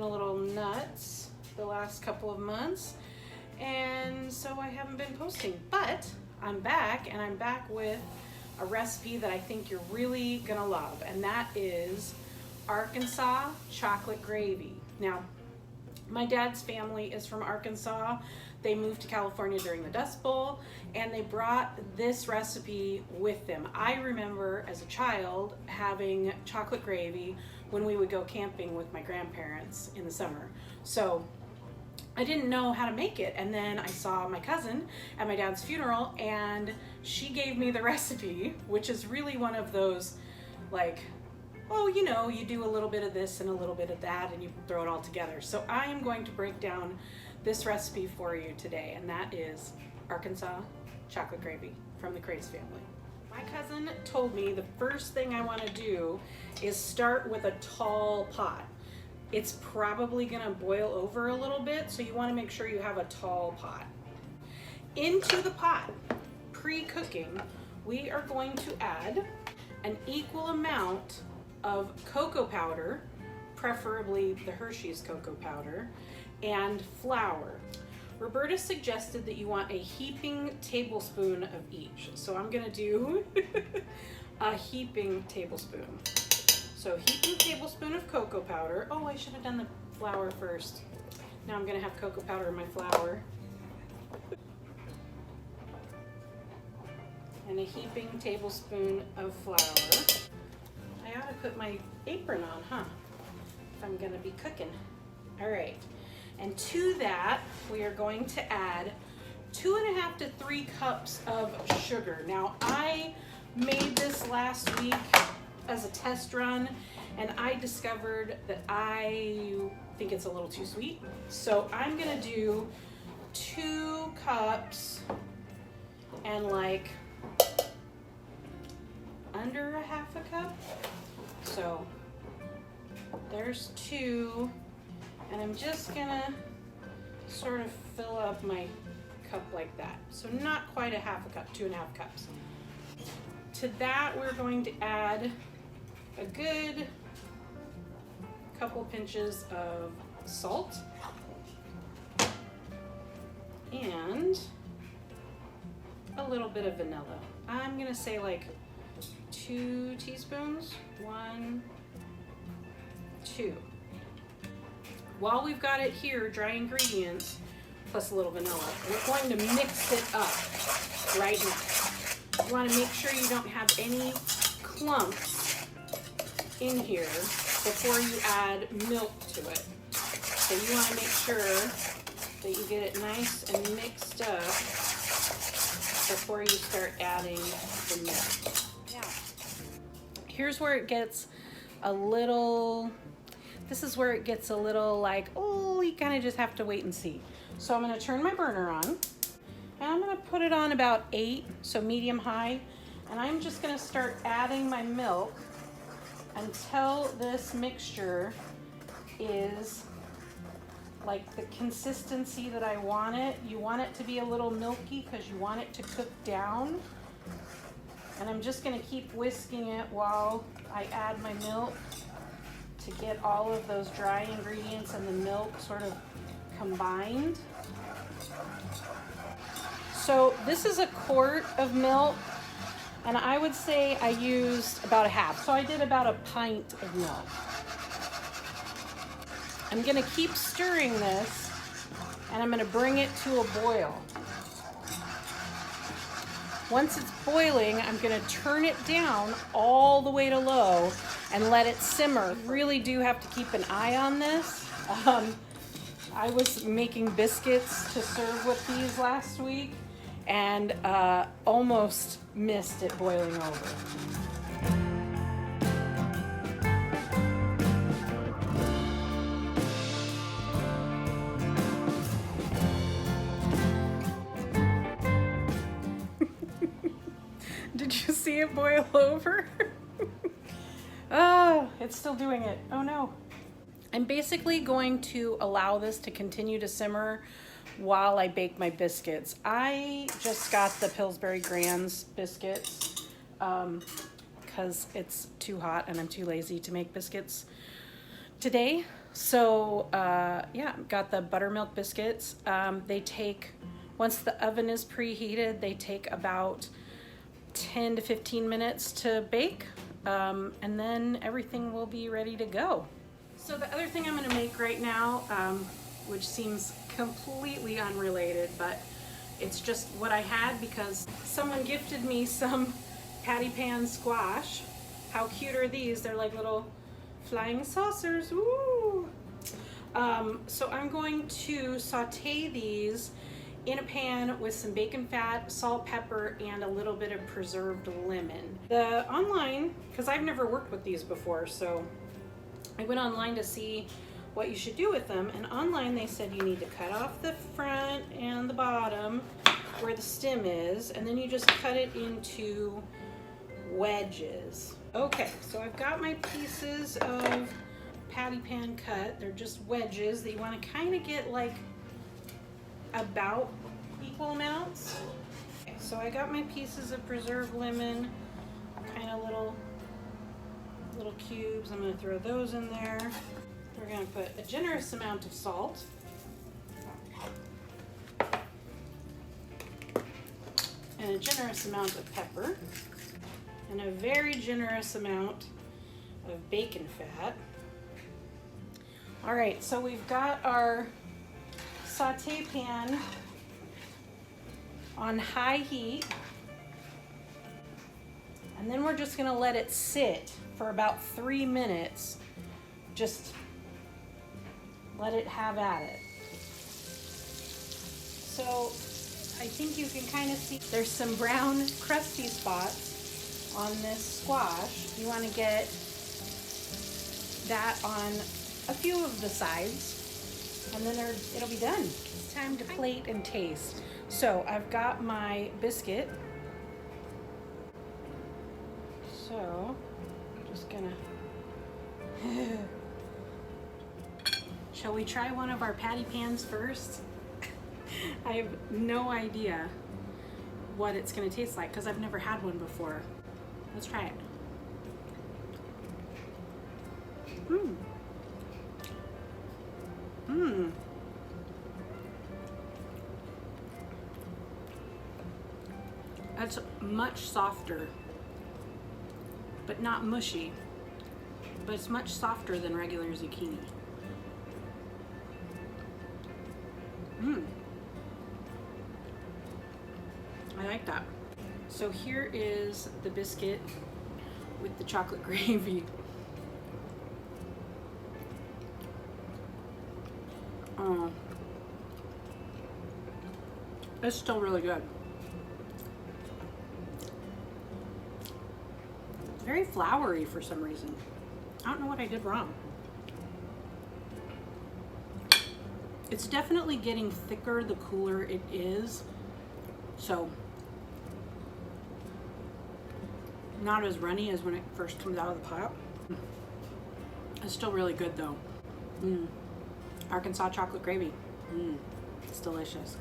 been a little nuts the last couple of months, and so I haven't been posting, but I'm back, and I'm back with a recipe that I think you're really gonna love, and that is Arkansas chocolate gravy. Now, my dad's family is from Arkansas. They moved to California during the Dust Bowl, and they brought this recipe with them. I remember as a child having chocolate gravy when we would go camping with my grandparents in the summer. So I didn't know how to make it, and then I saw my cousin at my dad's funeral, and she gave me the recipe, which is really one of those, like, oh, you know, you do a little bit of this and a little bit of that and you throw it all together. So I am going to break down this recipe for you today, and that is Arkansas chocolate gravy from the Craze family. My cousin told me the first thing I want to do is start with a tall pot. It's probably gonna boil over a little bit, so you want to make sure you have a tall pot. Into the pot, pre-cooking, we are going to add an equal amount of cocoa powder, preferably the Hershey's cocoa powder, and flour. Roberta suggested that you want a heaping tablespoon of each, so I'm gonna do a heaping tablespoon. So heaping tablespoon of cocoa powder. Oh, I should have done the flour first. Now I'm gonna have cocoa powder in my flour. And a heaping tablespoon of flour. I ought to put my apron on, huh? If I'm gonna be cooking. All right, and to that, we are going to add 2.5 to 3 cups of sugar. Now, I made this last week as a test run, and I discovered that I think it's a little too sweet. So I'm gonna do 2 cups and like under a half a cup. So there's 2, and I'm just gonna sort of fill up my cup like that. So not quite a half a cup, 2.5 cups. To that, we're going to add a good couple pinches of salt and a little bit of vanilla. I'm gonna say like 2 teaspoons, 1, 2. While we've got it here, dry ingredients plus a little vanilla, we're going to mix it up right now. You want to make sure you don't have any clumps in here before you add milk to it. So you want to make sure that you get it nice and mixed up before you start adding the milk. Yeah. Here's where it gets a little, this is where it gets a little like, oh, you kind of just have to wait and see. So I'm going to turn my burner on, and I'm going to put it on about 8, so medium high, and I'm just going to start adding my milk until this mixture is like the consistency that I want it. You want it to be a little milky because you want it to cook down. And I'm just going to keep whisking it while I add my milk to get all of those dry ingredients and the milk sort of combined. So this is a quart of milk, and I would say I used about a half. So I did about a pint of milk. I'm gonna keep stirring this, and I'm gonna bring it to a boil. Once it's boiling, I'm gonna turn it down all the way to low and let it simmer. You really do have to keep an eye on this. I was making biscuits to serve with these last week, and almost missed it boiling over. Did you see it boil over? Oh, it's still doing it. Oh no. I'm basically going to allow this to continue to simmer while I bake my biscuits. I just got the Pillsbury Grands biscuits because it's too hot and I'm too lazy to make biscuits today. So yeah, got the buttermilk biscuits. They take, once the oven is preheated, they take about 10 to 15 minutes to bake, and then everything will be ready to go. So the other thing I'm gonna make right now, which seems completely unrelated, but it's just what I had because someone gifted me some patty pan squash. How cute are these? They're like little flying saucers. Woo! So I'm going to saute these in a pan with some bacon fat, salt, pepper, and a little bit of preserved lemon. The online, because I've never worked with these before, so I went online to see what you should do with them, and online they said you need to cut off the front and the bottom where the stem is, and then you just cut it into wedges. Okay, so I've got my pieces of patty pan cut. They're just wedges that you want to kind of get like about equal amounts. Okay, so I got my pieces of preserved lemon, kind of little cubes. I'm going to throw those in there. We're going to put a generous amount of salt. And a generous amount of pepper. And a very generous amount of bacon fat. All right, so we've got our saute pan on high heat. And then we're just gonna let it sit for about 3 minutes. Just let it have at it. So I think you can kind of see there's some brown crusty spots on this squash. You want to get that on a few of the sides, and then it'll be done. It's time to plate and taste. So I've got my biscuit. So I'm just gonna shall we try one of our patty pans first? I have no idea what it's gonna taste like because I've never had one before. Let's try it. That's much softer, but not mushy. But it's much softer than regular zucchini. I like that. So here is the biscuit with the chocolate gravy. Oh, it's still really good. Very floury for some reason. I don't know what I did wrong. It's definitely getting thicker the cooler it is. So not as runny as when it first comes out of the pot. It's still really good though. Arkansas chocolate gravy. It's delicious.